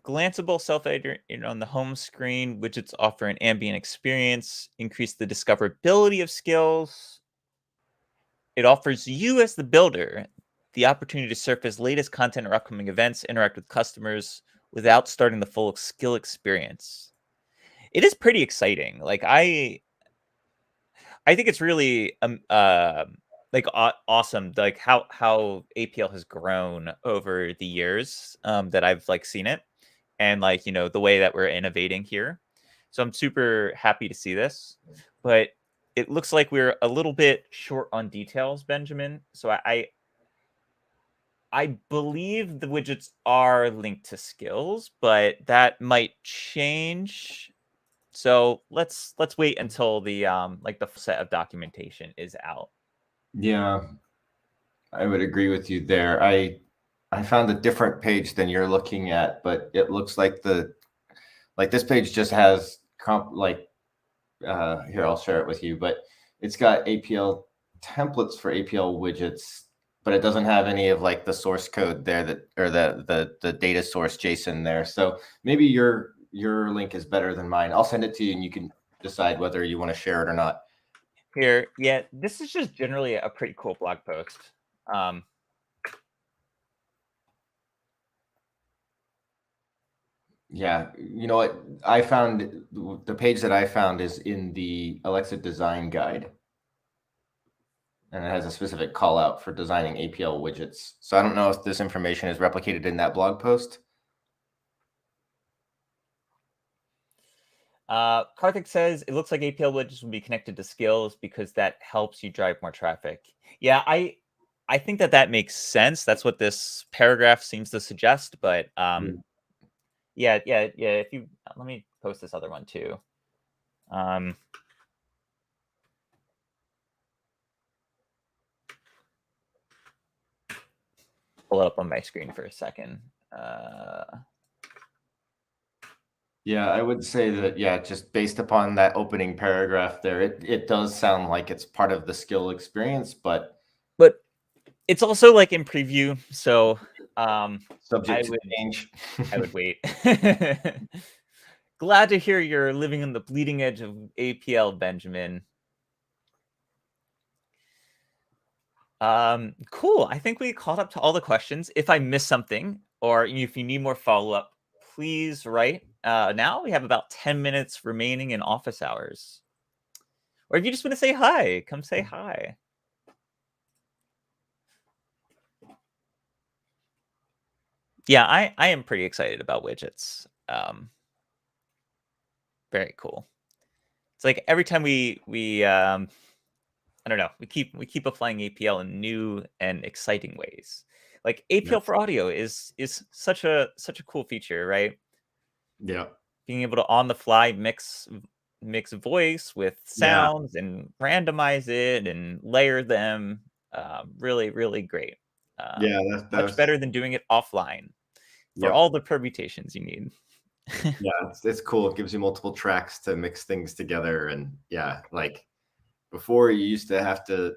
Glanceable self-editor on the home screen. Widgets offer an ambient experience, increase the discoverability of skills. It offers you as the builder the opportunity to surface latest content or upcoming events, interact with customers without starting the full skill experience. It is pretty exciting. Like I think it's really like awesome, like how APL has grown over the years that I've like seen it, and like the way that we're innovating here. So I'm super happy to see this, but it looks like we're a little bit short on details, Benjamin. So I believe the widgets are linked to skills, but that might change. So let's wait until the like the set of documentation is out. Yeah, I would agree with you there. I found a different page than you're looking at, but it looks like this page just has here, I'll share it with you, but it's got APL templates for APL widgets, but it doesn't have any of like the source code there or the data source JSON there. So maybe your link is better than mine. I'll send it to you and you can decide whether you want to share it or not. Here, yeah, this is just generally a pretty cool blog post. Yeah, you know what? I found the page that I found is in the Alexa design guide. And it has a specific call out for designing APL widgets. So I don't know if this information is replicated in that blog post. Karthik says it looks like APL widgets will be connected to skills because that helps you drive more traffic. Yeah, I think that makes sense. That's what this paragraph seems to suggest. But yeah. If you let me post this other one too. Pull it up on my screen for a second. Yeah, I would say that, yeah, just based upon that opening paragraph there, it does sound like it's part of the skill experience, but it's also like in preview, so subject to change. I would wait. Glad to hear you're living on the bleeding edge of APL, Benjamin. Cool. I think we caught up to all the questions. If I missed something, or if you need more follow-up, please write. Now we have about 10 minutes remaining in office hours. Or if you just want to say hi, come say hi. Yeah, I am pretty excited about widgets. Very cool. It's like every time we I don't know, we keep applying APL in new and exciting ways. Like APL for audio is such a cool feature, right? Yeah. Being able to on the fly mix voice with sounds and randomize it and layer them. Really, really great. Yeah, Much better than doing it offline for all the permutations you need. Yeah, it's cool. It gives you multiple tracks to mix things together. And yeah, like before you used to have to,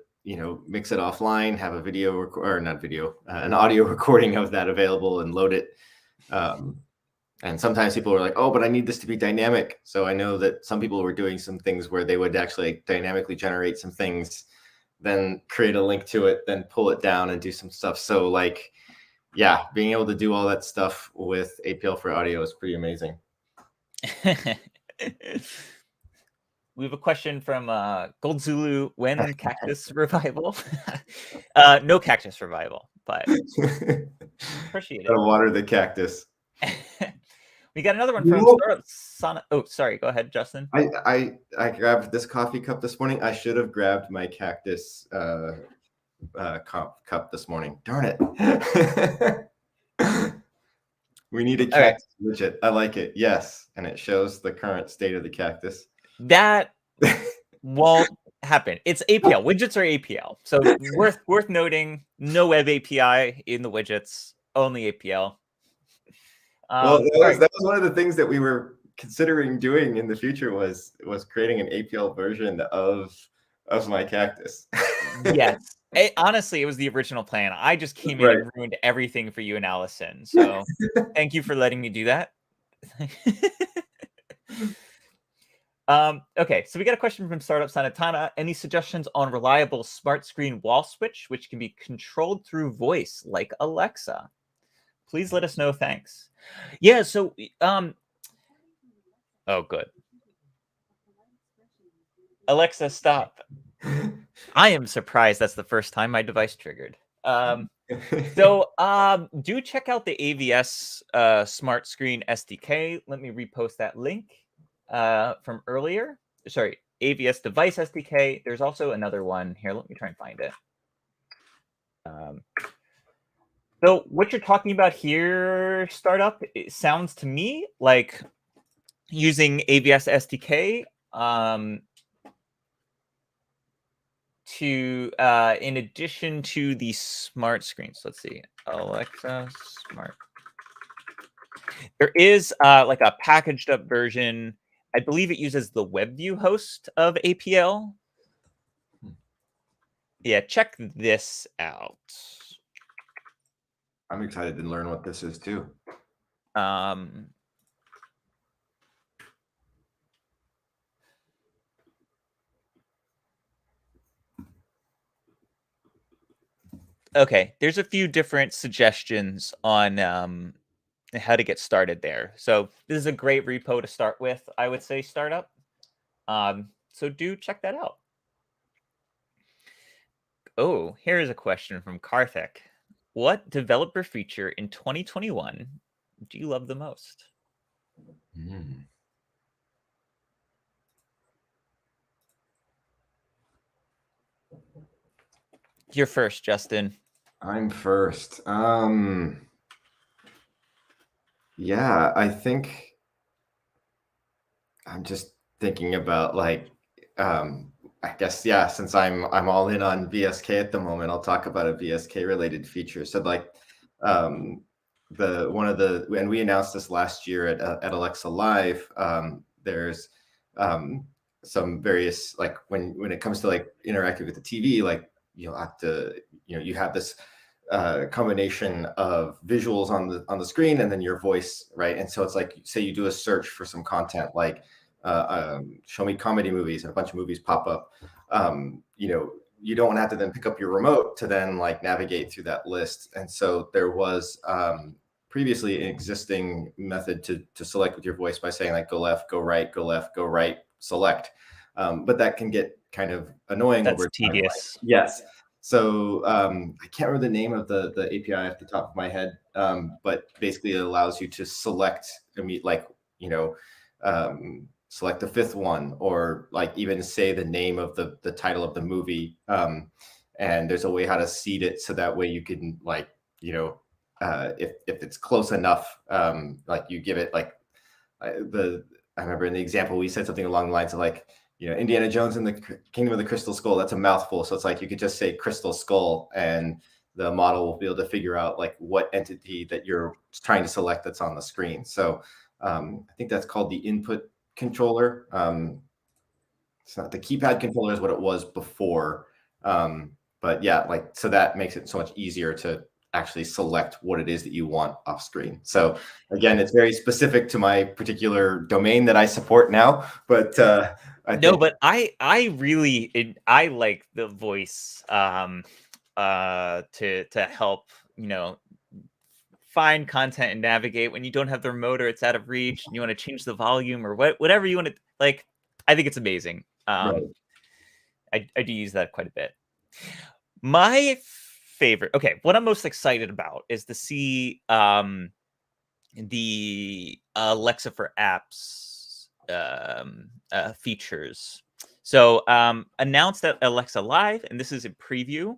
mix it offline, have a or not video, an audio recording of that available and load it. And sometimes people are like, oh, but I need this to be dynamic. So I know that some people were doing some things where they would actually dynamically generate some things, then create a link to it, then pull it down and do some stuff. So like, yeah, being able to do all that stuff with APL for audio is pretty amazing. We have a question from Gold Zulu. When cactus revival? No cactus revival, but appreciate it. Gotta water the cactus. We got another one You from know- Startup Sonic. Oh, sorry. Go ahead, Justin. I grabbed this coffee cup this morning. I should have grabbed my cactus cup this morning. Darn it. We need a cactus widget. I like it. Yes. And it shows the current state of the cactus. That won't happen. It's APL. Widgets are APL. So worth noting, no web API in the widgets, only APL. Well, that was one of the things that we were considering doing in the future was creating an APL version of my cactus. Yes. Honestly, it was the original plan. I just came in and ruined everything for you and Allison. So thank you for letting me do that. Okay, so we got a question from Startup Sanatana. Any suggestions on reliable smart screen wall switch, which can be controlled through voice like Alexa? Please let us know. Thanks. Yeah, so oh, good. Alexa, stop. I am surprised that's the first time my device triggered. So do check out the AVS Smart Screen SDK. Let me repost that link from earlier. Sorry, AVS Device SDK. There's also another one here. Let me try and find it. So what you're talking about here, Startup, it sounds to me like using AVS SDK to in addition to the smart screens. Let's see, Alexa smart. There is like a packaged up version. I believe it uses the WebView host of APL. Yeah, check this out. I'm excited to learn what this is too. Okay, there's a few different suggestions on how to get started there. So this is a great repo to start with, I would say, Startup. So do check that out. Oh, here's a question from Karthik. What developer feature in 2021 do you love the most? You're first, Justin. I'm first. Yeah, I think I'm just thinking about like I guess, yeah, since I'm all in on VSK at the moment, I'll talk about a VSK related feature. So like and we announced this last year at Alexa Live, there's some various, like when it comes to like interacting with the TV, like you'll have to, you have this combination of visuals on the screen and then your voice, right? And so it's like, say you do a search for some content, like show me comedy movies, and a bunch of movies pop up. You don't have to then pick up your remote to then like navigate through that list. And so there was previously an existing method to select with your voice by saying like go left, go right, go left, go right, select. But that can get kind of annoying. That's over time. tedious. Yes. So I can't remember the name of the API off the top of my head, but basically it allows you to select, select the fifth one, or like even say the name of the title of the movie. And there's a way how to seed it so that way you can like, if it's close enough, like you give it like I remember in the example we said something along the lines of like, Indiana Jones and the Kingdom of the Crystal Skull, that's a mouthful. So it's like you could just say Crystal Skull and the model will be able to figure out like what entity that you're trying to select that's on the screen. So I think that's called the input controller. It's not the keypad controller is what it was before. But yeah, like, so that makes it so much easier to actually select what it is that you want off screen. So again, it's very specific to my particular domain that I support now, but I think I like the voice to help, find content and navigate when you don't have the remote or it's out of reach and you want to change the volume or whatever you want to like. I think it's amazing. right. I do use that quite a bit. My favorite, okay, what I'm most excited about is to see the Alexa for apps features. So announced at Alexa Live, and this is a preview,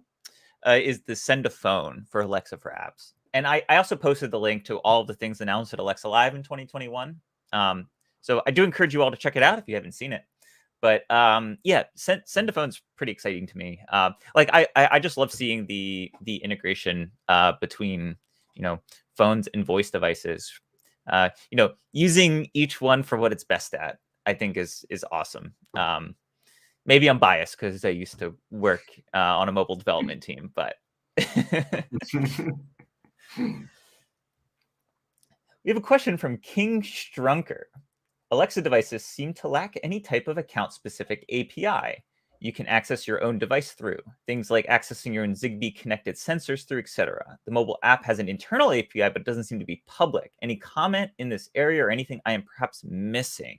is the send a phone for Alexa for apps. And I also posted the link to all of the things announced at Alexa Live in 2021. So I do encourage you all to check it out if you haven't seen it. But yeah, send a phone's pretty exciting to me. Like I just love seeing the integration between phones and voice devices. Using each one for what it's best at, I think is awesome. Maybe I'm biased because I used to work on a mobile development team, but we have a question from King Strunker. Alexa devices seem to lack any type of account-specific API you can access your own device through. Things like accessing your own Zigbee-connected sensors through, etc. The mobile app has an internal API, but it doesn't seem to be public. Any comment in this area or anything I am perhaps missing?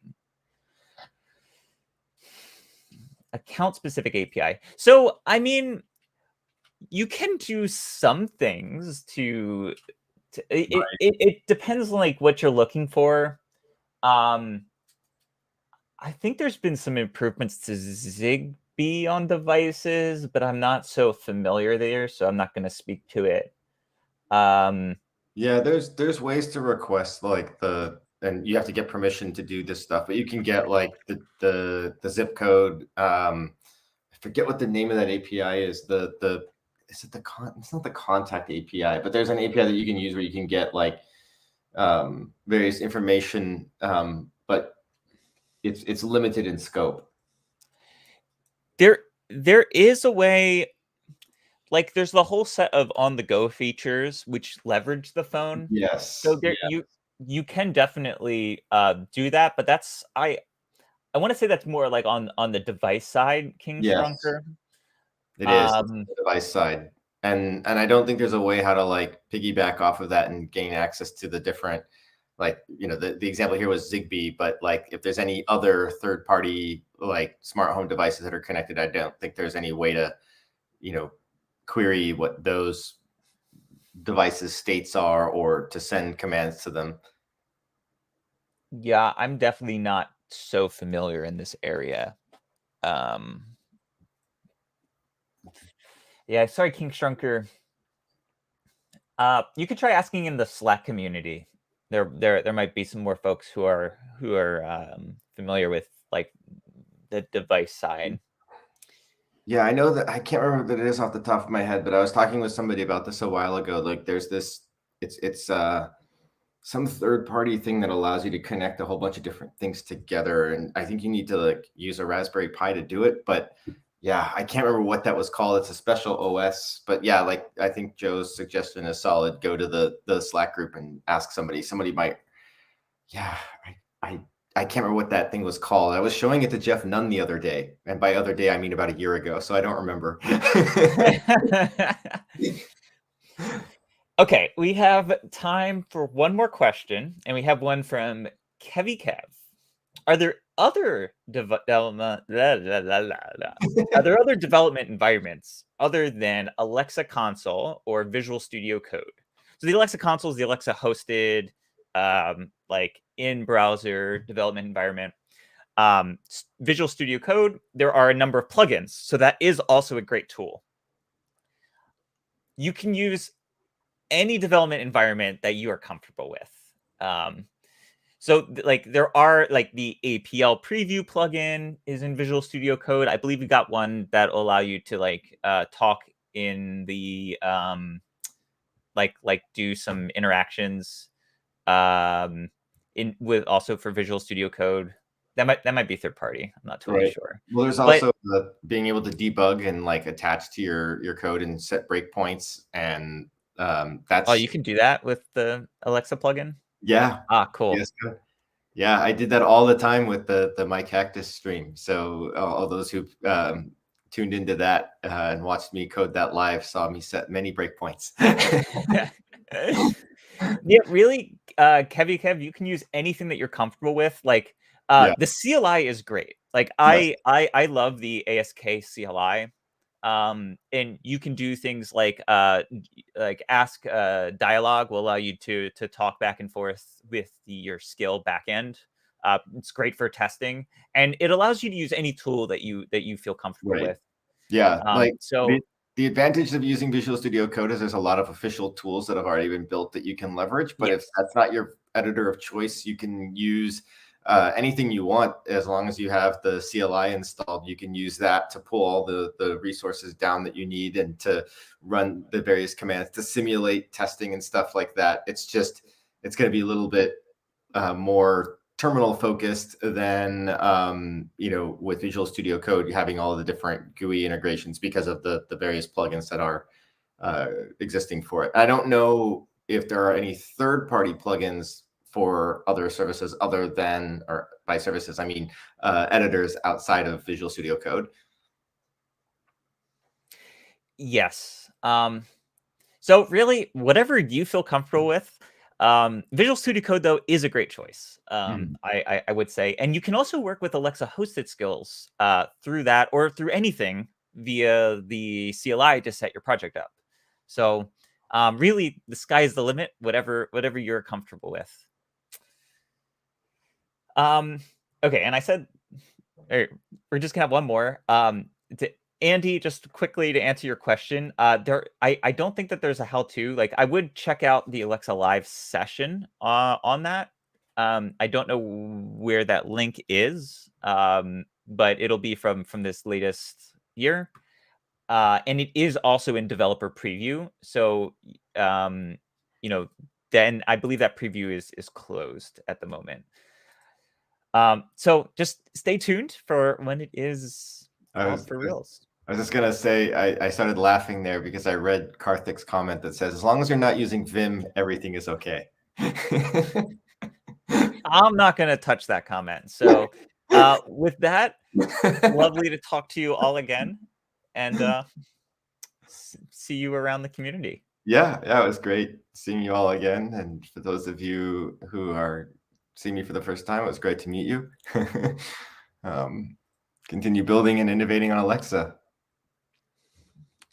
Account-specific API. So, I mean, you can do some things to it depends on like what you're looking for. I think there's been some improvements to Zigbee on devices, but I'm not so familiar there, so I'm not going to speak to it. Yeah, there's ways to request like and you have to get permission to do this stuff, but you can get like the zip code. I forget what the name of that API is. It's not the contact API, but there's an API that you can use where you can get like various information, but it's limited in scope. There is a way, like there's the whole set of on-the-go features which leverage the phone. Yes. So there you can definitely do that, but that's I want to say that's more like on the device side, King Strunker. It is the device side. And I don't think there's a way how to like piggyback off of that and gain access to the different, like, the example here was Zigbee, but like if there's any other third party like smart home devices that are connected, I don't think there's any way to, query what those devices states are or to send commands to them. Yeah, I'm definitely not so familiar in this area. Yeah, sorry, King Strunker. You could try asking in the Slack community. There might be some more folks who are familiar with like the device side. Yeah, I know that I can't remember that it is off the top of my head, but I was talking with somebody about this a while ago. Like there's this, it's some third party thing that allows you to connect a whole bunch of different things together. And I think you need to like use a Raspberry Pi to do it. But yeah, I can't remember what that was called. It's a special OS, but yeah, like I think Joe's suggestion is solid. Go to the Slack group and ask somebody. Somebody might, yeah, I can't remember what that thing was called. I was showing it to Jeff Nunn the other day, and by other day I mean about a year ago, so I don't remember. Okay, we have time for one more question, and we have one from Kevy Kev. Are there other development environments other than Alexa Console or Visual Studio Code? So the Alexa Console is the Alexa hosted like in-browser development environment. Visual Studio Code, there are a number of plugins, so that is also a great tool. You can use any development environment that you are comfortable with. So like there are like the APL preview plugin is in Visual Studio Code. I believe we got one that will allow you to like talk in the like do some interactions in with also for Visual Studio Code. That might be third party. I'm not totally sure. Well, there's also being able to debug and like attach to your code and set breakpoints and Oh, you can do that with the Alexa plugin? Yeah. Ah, cool. Yes. Yeah, I did that all the time with the My Cactus stream. So all those who tuned into that and watched me code that live saw me set many breakpoints. Yeah, really, Kev, you can use anything that you're comfortable with. Like, Yeah. the CLI is great. Like, Yes. I love the ASK CLI. And you can do things like ask dialogue will allow you to talk back and forth with your skill backend. It's great for testing, and it allows you to use any tool that you feel comfortable Right. with. Yeah. Like So the advantage of using Visual Studio Code is there's a lot of official tools that have already been built that you can leverage. But if yes, that's not your editor of choice, you can use anything you want as long as you have the CLI installed. You can use that to pull all the resources down that you need and to run the various commands to simulate testing and stuff like that. It's going to be a little bit more terminal focused than with Visual Studio Code having all the different GUI integrations because of the various plugins that are existing for it. I don't know if there are any third-party plugins for other services other than, or by services I mean editors outside of Visual Studio Code. yes. So really, whatever you feel comfortable with. Visual Studio Code, though, is a great choice. I would say, and you can also work with Alexa hosted skills through that or through anything via the CLI to set your project up. So really, the sky's the limit. Whatever you're comfortable with. Okay, and I said, we're just gonna have one more. Andy, just quickly to answer your question, I don't think that there's a how-to. Like, I would check out the Alexa Live session on that. I don't know where that link is, but it'll be from this latest year, and it is also in developer preview. So, then I believe that preview is closed at the moment. So just stay tuned for when it is out for reals. I was just gonna say I started laughing there because I read Karthik's comment that says as long as you're not using Vim, everything is okay. I'm not gonna touch that comment. So with that, lovely to talk to you all again, and see you around the community. Yeah, it was great seeing you all again. And for those of you who are seeing me for the first time, it was great to meet you. Continue building and innovating on Alexa.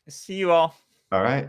See you all. All right.